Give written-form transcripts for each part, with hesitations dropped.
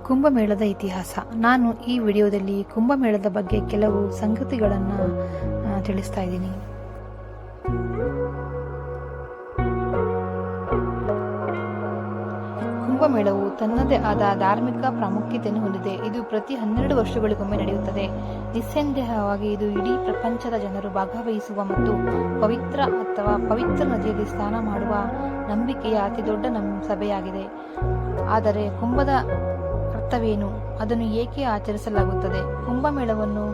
ಕುಂಭಮೇಳದ ಇತಿಹಾಸ. ನಾನು ಈ ವಿಡಿಯೋದಲ್ಲಿ ಕುಂಭಮೇಳದ ಬಗ್ಗೆ ಕೆಲವು ಸಂಗತಿಗಳನ್ನು ತಿಳಿಸ್ತಾ ಇದ್ದೀನಿ. ಕುಂಭಮೇಳವು ತನ್ನದೇ ಆದ ಧಾರ್ಮಿಕ ಪ್ರಾಮುಖ್ಯತೆಯನ್ನು ಹೊಂದಿದೆ. ಇದು ಪ್ರತಿ 12 ವರ್ಷಗಳಿಗೊಮ್ಮೆ ನಡೆಯುತ್ತದೆ. ನಿಸ್ಸಂದೇಹವಾಗಿ ಇದು ಇಡೀ ಪ್ರಪಂಚದ ಜನರು ಭಾಗವಹಿಸುವ ಮತ್ತು ಪವಿತ್ರ ನದಿಯಲ್ಲಿ ಸ್ನಾನ ಮಾಡುವ ನಂಬಿಕೆಯ ಅತಿದೊಡ್ಡ ಸಭೆಯಾಗಿದೆ. ಆದರೆ ಕುಂಭದ ಅರ್ಥವೇನು? ಅದನ್ನು ಏಕೆ ಆಚರಿಸಲಾಗುತ್ತದೆ? ಕುಂಭಮೇಳವನ್ನು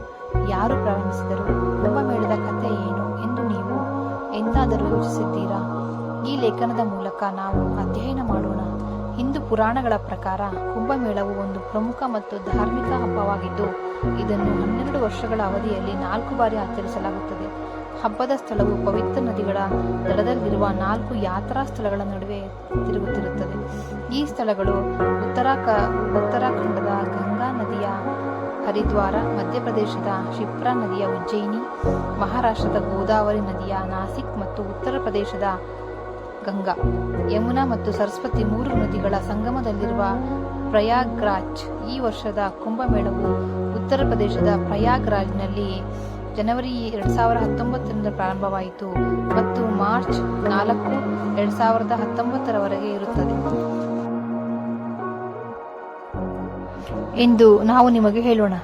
ಯಾರು ಪ್ರಾರಂಭಿಸಿದರು? ಕುಂಭಮೇಳದ ಕಥೆ ಏನು ಎಂದು ನೀವು ಎಂದಾದರೂ ಯೋಚಿಸಿದ್ದೀರಾ? ಈ ಲೇಖನದ ಮೂಲಕ ನಾವು ಅಧ್ಯಯನ ಮಾಡೋಣ. ಹಿಂದೂ ಪುರಾಣಗಳ ಪ್ರಕಾರ ಕುಂಭಮೇಳವು ಒಂದು ಪ್ರಮುಖ ಮತ್ತು ಧಾರ್ಮಿಕ ಹಬ್ಬವಾಗಿದ್ದು, ಇದನ್ನು 12 ವರ್ಷಗಳ ಅವಧಿಯಲ್ಲಿ 4 ಬಾರಿ ಆಚರಿಸಲಾಗುತ್ತದೆ. ಹಬ್ಬದ ಸ್ಥಳವು ಪವಿತ್ರ ನದಿಗಳ ದಡದಲ್ಲಿರುವ 4 ಯಾತ್ರಾ ಸ್ಥಳಗಳ ನಡುವೆ ತಿರುಗುತ್ತಿರುತ್ತದೆ. ಈ ಸ್ಥಳಗಳು ಉತ್ತರಾಖಂಡದ ಗಂಗಾ ನದಿಯ ಹರಿದ್ವಾರ, ಮಧ್ಯಪ್ರದೇಶದ ಶಿಪ್ರಾ ನದಿಯ ಉಜ್ಜಯಿನಿ, ಮಹಾರಾಷ್ಟ್ರದ ಗೋದಾವರಿ ನದಿಯ ನಾಸಿಕ್ ಮತ್ತು ಉತ್ತರ ಪ್ರದೇಶದ ಗಂಗಾ, ಯಮುನಾ ಮತ್ತು ಸರಸ್ವತಿ 3 ನದಿಗಳ ಸಂಗಮದಲ್ಲಿರುವ ಪ್ರಯಾಗ್ರಾಜ್. ಈ ವರ್ಷದ ಕುಂಭಮೇಳವು ಉತ್ತರ ಪ್ರದೇಶದ ಪ್ರಯಾಗ್ರಾಜ್ನಲ್ಲಿ ಜನವರಿ 2019 ಪ್ರಾರಂಭವಾಯಿತು ಮತ್ತು ಮಾರ್ಚ್ 4, 2019 ಇರುತ್ತದೆ ಎಂದು ನಾವು ನಿಮಗೆ ಹೇಳೋಣ.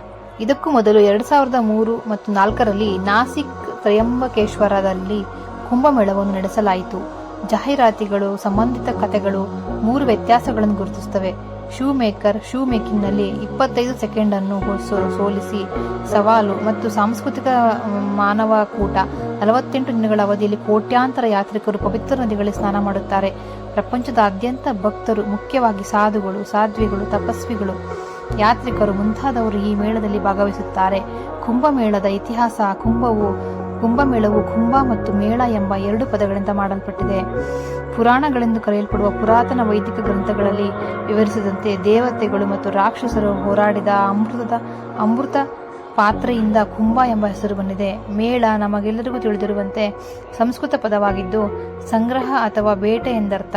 ಇದಕ್ಕೂ ಮೊದಲು 2003 ಮತ್ತು 2004ರಲ್ಲಿ ನಾಸಿಕ್ ತ್ರಯಂಬಕೇಶ್ವರದಲ್ಲಿ ಕುಂಭಮೇಳವನ್ನು ನಡೆಸಲಾಯಿತು. ಜಾಹೀರಾತುಗಳು ಸಂಬಂಧಿತ ಕಥೆಗಳು 3 ವ್ಯತ್ಯಾಸಗಳನ್ನು ಗುರುತಿಸುತ್ತವೆ. ಶೂ ಮೇಕಿಂಗ್ನಲ್ಲಿ 25 ಸೆಕೆಂಡ್ ಅನ್ನು ಸೋಲಿಸಿ ಸವಾಲು ಮತ್ತು ಸಾಂಸ್ಕೃತಿಕ ಮಾನವಕೂಟ. 48 ದಿನಗಳ ಅವಧಿಯಲ್ಲಿ ಕೋಟ್ಯಾಂತರ ಯಾತ್ರಿಕರು ಪವಿತ್ರ ನದಿಗಳಲ್ಲಿ ಸ್ನಾನ ಮಾಡುತ್ತಾರೆ. ಪ್ರಪಂಚದಾದ್ಯಂತ ಭಕ್ತರು, ಮುಖ್ಯವಾಗಿ ಸಾಧುಗಳು, ಸಾಧ್ವಿಗಳು, ತಪಸ್ವಿಗಳು, ಯಾತ್ರಿಕರು ಮುಂತಾದವರು ಈ ಮೇಳದಲ್ಲಿ ಭಾಗವಹಿಸುತ್ತಾರೆ. ಕುಂಭಮೇಳದ ಇತಿಹಾಸ. ಕುಂಭಮೇಳವು ಕುಂಭ ಮತ್ತು ಮೇಳ ಎಂಬ 2 ಪದಗಳಿಂದ ಮಾಡಲ್ಪಟ್ಟಿದೆ. ಪುರಾಣಗಳೆಂದು ಕರೆಯಲ್ಪಡುವ ಪುರಾತನ ವೈದಿಕ ಗ್ರಂಥಗಳಲ್ಲಿ ವಿವರಿಸಿದಂತೆ ದೇವತೆಗಳು ಮತ್ತು ರಾಕ್ಷಸರು ಹೋರಾಡಿದ ಅಮೃತ ಪಾತ್ರೆಯಿಂದ ಕುಂಭ ಎಂಬ ಹೆಸರು ಬಂದಿದೆ. ಮೇಳ ನಮಗೆಲ್ಲರಿಗೂ ತಿಳಿದಿರುವಂತೆ ಸಂಸ್ಕೃತ ಪದವಾಗಿದ್ದು ಸಂಗ್ರಹ ಅಥವಾ ಬೇಟೆ ಎಂದರ್ಥ.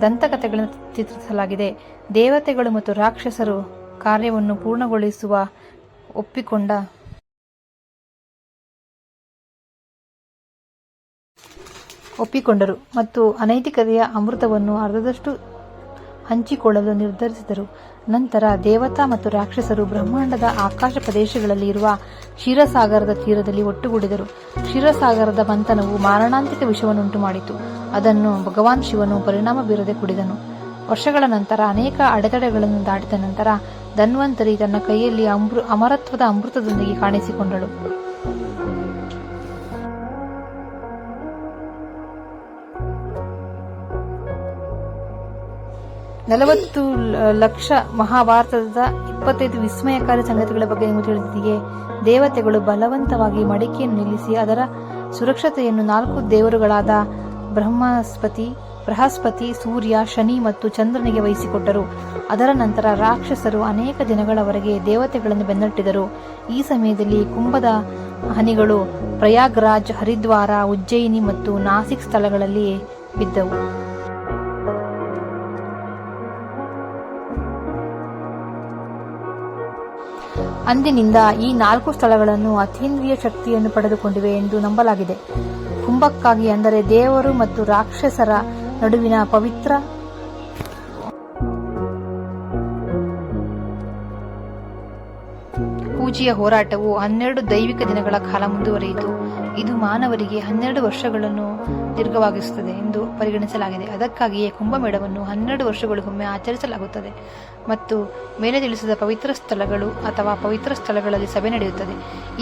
ದಂತಕಥೆಗಳನ್ನು ಚಿತ್ರಿಸಲಾಗಿದೆ. ದೇವತೆಗಳು ಮತ್ತು ರಾಕ್ಷಸರು ಕಾರ್ಯವನ್ನು ಪೂರ್ಣಗೊಳಿಸುವ ಒಪ್ಪಿಕೊಂಡರು ಮತ್ತು ಅನೈತಿಕತೆಯ ಅಮೃತವನ್ನು ಅರ್ಧದಷ್ಟು ಹಂಚಿಕೊಳ್ಳಲು ನಿರ್ಧರಿಸಿದರು. ನಂತರ ದೇವತಾ ಮತ್ತು ರಾಕ್ಷಸರು ಬ್ರಹ್ಮಾಂಡದ ಆಕಾಶ ಪ್ರದೇಶಗಳಲ್ಲಿ ಇರುವ ಕ್ಷೀರಸಾಗರದ ತೀರದಲ್ಲಿ ಒಟ್ಟುಗೂಡಿದರು. ಕ್ಷೀರಸಾಗರದ ಮಂಥನವು ಮಾರಣಾಂತಿಕ ವಿಷವನ್ನುಂಟು ಮಾಡಿತು. ಅದನ್ನು ಭಗವಾನ್ ಶಿವನು ಪರಿಣಾಮ ಬೀರದೆ ಕುಡಿದನು. ವರ್ಷಗಳ ನಂತರ ಅನೇಕ ಅಡೆತಡೆಗಳನ್ನು ದಾಟಿದ ನಂತರ ಧನ್ವಂತರಿ ತನ್ನ ಕೈಯಲ್ಲಿ ಅಮರತ್ವದ ಅಮೃತದೊಂದಿಗೆ ಕಾಣಿಸಿಕೊಂಡಳು. 40 ಲಕ್ಷ ಮಹಾಭಾರತದ 25 ವಿಸ್ಮಯಕಾರಿ ಸಂಗತಿಗಳ ಬಗ್ಗೆ ನಿಮಗೆ ತಿಳಿದಿದೆಯೇ? ದೇವತೆಗಳು ಬಲವಂತವಾಗಿ ಮಡಿಕೆಯನ್ನು ನಿಲ್ಲಿಸಿ ಅದರ ಸುರಕ್ಷತೆಯನ್ನು 4 ದೇವರುಗಳಾದ ಬೃಹಸ್ಪತಿ, ಸೂರ್ಯ, ಶನಿ ಮತ್ತು ಚಂದ್ರನಿಗೆ ವಹಿಸಿಕೊಟ್ಟರು. ಅದರ ನಂತರ ರಾಕ್ಷಸರು ಅನೇಕ ದಿನಗಳವರೆಗೆ ದೇವತೆಗಳನ್ನು ಬೆನ್ನಟ್ಟಿದರು. ಈ ಸಮಯದಲ್ಲಿ ಕುಂಭದ ಹನಿಗಳು ಪ್ರಯಾಗ್ರಾಜ್, ಹರಿದ್ವಾರ, ಉಜ್ಜಯಿನಿ ಮತ್ತು ನಾಸಿಕ್ ಸ್ಥಳಗಳಲ್ಲಿ ಬಿದ್ದವು. ಅಂದಿನಿಂದ ಈ 4 ಸ್ಥಳಗಳನ್ನು ಅತೀಂದ್ರಿಯ ಶಕ್ತಿಯನ್ನು ಪಡೆದುಕೊಂಡಿವೆ ಎಂದು ನಂಬಲಾಗಿದೆ. ಕುಂಭಕ್ಕಾಗಿ, ಅಂದರೆ ದೇವರು ಮತ್ತು ರಾಕ್ಷಸರ ನಡುವಿನ ಪವಿತ್ರ ಪೂಜೆಯ ಹೋರಾಟವು 12 ದೈವಿಕ ದಿನಗಳ ಕಾಲ ಮುಂದುವರಿಯಿತು. ಇದು ಮಾನವರಿಗೆ 12 ವರ್ಷಗಳನ್ನು ದೀರ್ಘವಾಗಿಸುತ್ತದೆ ಎಂದು ಪರಿಗಣಿಸಲಾಗಿದೆ. ಅದಕ್ಕಾಗಿಯೇ ಕುಂಭಮೇಳವನ್ನು 12 ವರ್ಷಗಳಿಗೊಮ್ಮೆ ಆಚರಿಸಲಾಗುತ್ತದೆ ಮತ್ತು ಮೇಲೆ ತಿಳಿಸಿದ ಪವಿತ್ರ ಸ್ಥಳಗಳು ಅಥವಾ ಪವಿತ್ರ ಸ್ಥಳಗಳಲ್ಲಿ ಸಭೆ ನಡೆಯುತ್ತದೆ.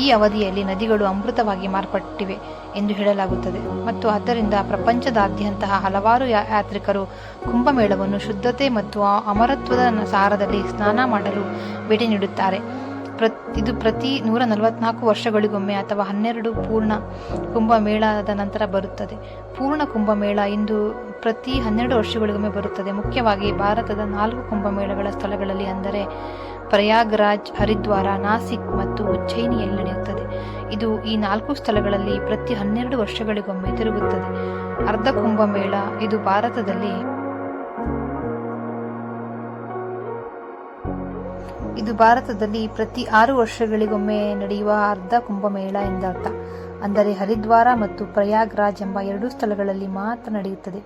ಈ ಅವಧಿಯಲ್ಲಿ ನದಿಗಳು ಅಮೃತವಾಗಿ ಮಾರ್ಪಟ್ಟಿವೆ ಎಂದು ಹೇಳಲಾಗುತ್ತದೆ ಮತ್ತು ಆದ್ದರಿಂದ ಪ್ರಪಂಚದಾದ್ಯಂತ ಹಲವಾರು ಯಾತ್ರಿಕರು ಕುಂಭಮೇಳವನ್ನು ಶುದ್ಧತೆ ಮತ್ತು ಅಮರತ್ವದ ಸಾರದಲ್ಲಿ ಸ್ನಾನ ಮಾಡಲು ಭೇಟಿ ನೀಡುತ್ತಾರೆ. ಇದು ಪ್ರತಿ 144 ವರ್ಷಗಳಿಗೊಮ್ಮೆ ಅಥವಾ 12 ಪೂರ್ಣ ಕುಂಭಮೇಳದ ನಂತರ ಬರುತ್ತದೆ. ಪೂರ್ಣ ಕುಂಭಮೇಳ ಇಂದು ಪ್ರತಿ 12 ವರ್ಷಗಳಿಗೊಮ್ಮೆ ಬರುತ್ತದೆ. ಮುಖ್ಯವಾಗಿ ಭಾರತದ 4 ಕುಂಭಮೇಳಗಳ ಸ್ಥಳಗಳಲ್ಲಿ, ಅಂದರೆ ಪ್ರಯಾಗ್ರಾಜ್, ಹರಿದ್ವಾರ, ನಾಸಿಕ್ ಮತ್ತು ಉಜ್ಜಯಿನಿಯಲ್ಲಿ ನಡೆಯುತ್ತದೆ. ಇದು ಈ 4 ಸ್ಥಳಗಳಲ್ಲಿ ಪ್ರತಿ 12 ವರ್ಷಗಳಿಗೊಮ್ಮೆ ತಿರುಗುತ್ತದೆ. ಅರ್ಧ ಕುಂಭಮೇಳ ಇದು ಭಾರತದಲ್ಲಿ ಇದು ಭಾರತದಲ್ಲಿ ಪ್ರತಿ 6 ವರ್ಷಗಳಿಗೊಮ್ಮೆ ನಡೆಯುವ ಅರ್ಧ ಕುಂಭಮೇಳ ಎಂದರ್ಥ. ಅಂದರೆ ಹರಿದ್ವಾರ ಮತ್ತು ಪ್ರಯಾಗ್ರಾಜ್ ಎಂಬ 2 ಸ್ಥಳಗಳಲ್ಲಿ ಮಾತ್ರ ನಡೆಯುತ್ತದೆ.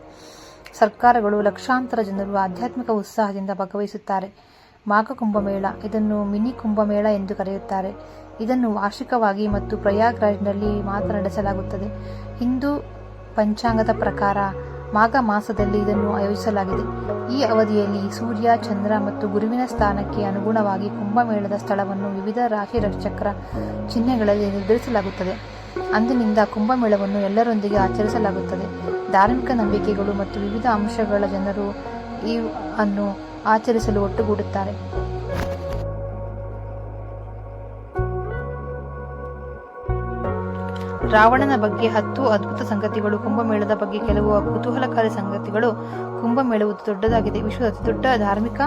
ಸರ್ಕಾರಗಳು ಲಕ್ಷಾಂತರ ಜನರು ಆಧ್ಯಾತ್ಮಿಕ ಉತ್ಸಾಹದಿಂದ ಭಾಗವಹಿಸುತ್ತಾರೆ. ಮಾಘ ಕುಂಭಮೇಳ, ಇದನ್ನು ಮಿನಿ ಕುಂಭಮೇಳ ಎಂದು ಕರೆಯುತ್ತಾರೆ. ಇದನ್ನು ವಾರ್ಷಿಕವಾಗಿ ಮತ್ತು ಪ್ರಯಾಗ್ರಾಜ್ನಲ್ಲಿ ಮಾತ್ರ ನಡೆಸಲಾಗುತ್ತದೆ. ಹಿಂದೂ ಪಂಚಾಂಗದ ಪ್ರಕಾರ ಮಾಘ ಮಾಸದಲ್ಲಿ ಇದನ್ನು ಆಯೋಜಿಸಲಾಗಿದೆ. ಈ ಅವಧಿಯಲ್ಲಿ ಸೂರ್ಯ, ಚಂದ್ರ ಮತ್ತು ಗುರುವಿನ ಸ್ಥಾನಕ್ಕೆ ಅನುಗುಣವಾಗಿ ಕುಂಭಮೇಳದ ಸ್ಥಳವನ್ನು ವಿವಿಧ ರಾಶಿ ಚಕ್ರ ಚಿಹ್ನೆಗಳಲ್ಲಿ ನಿರ್ಧರಿಸಲಾಗುತ್ತದೆ. ಅಂದಿನಿಂದ ಕುಂಭಮೇಳವನ್ನು ಎಲ್ಲರೊಂದಿಗೆ ಆಚರಿಸಲಾಗುತ್ತದೆ. ಧಾರ್ಮಿಕ ನಂಬಿಕೆಗಳು ಮತ್ತು ವಿವಿಧ ಅಂಶಗಳ ಜನರು ಅನ್ನು ಆಚರಿಸಲು ಒಟ್ಟುಗೂಡುತ್ತಾರೆ. ರಾವಣನ ಬಗ್ಗೆ 10 ಅದ್ಭುತ ಸಂಗತಿಗಳು. ಕುಂಭಮೇಳದ ಬಗ್ಗೆ ಕೆಲವು ಕುತೂಹಲಕಾರಿ ಸಂಗತಿಗಳು. ಕುಂಭಮೇಳವು ದೊಡ್ಡದಾಗಿದೆ. ವಿಶ್ವದ ಅತಿದೊಡ್ಡ ಧಾರ್ಮಿಕ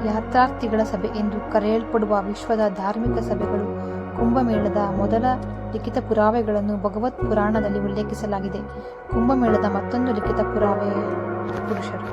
ಯಾತ್ರಾರ್ಥಿಗಳ ಸಭೆ ಎಂದು ಕರೆಯಲ್ಪಡುವ ವಿಶ್ವದ ಧಾರ್ಮಿಕ ಸಭೆಗಳು. ಕುಂಭಮೇಳದ ಮೊದಲ ಲಿಖಿತ ಪುರಾವೆಗಳನ್ನು ಭಗವತ್ ಪುರಾಣದಲ್ಲಿ ಉಲ್ಲೇಖಿಸಲಾಗಿದೆ. ಕುಂಭಮೇಳದ ಮತ್ತೊಂದು ಲಿಖಿತ ಪುರಾವೆ ಪುರುಷರು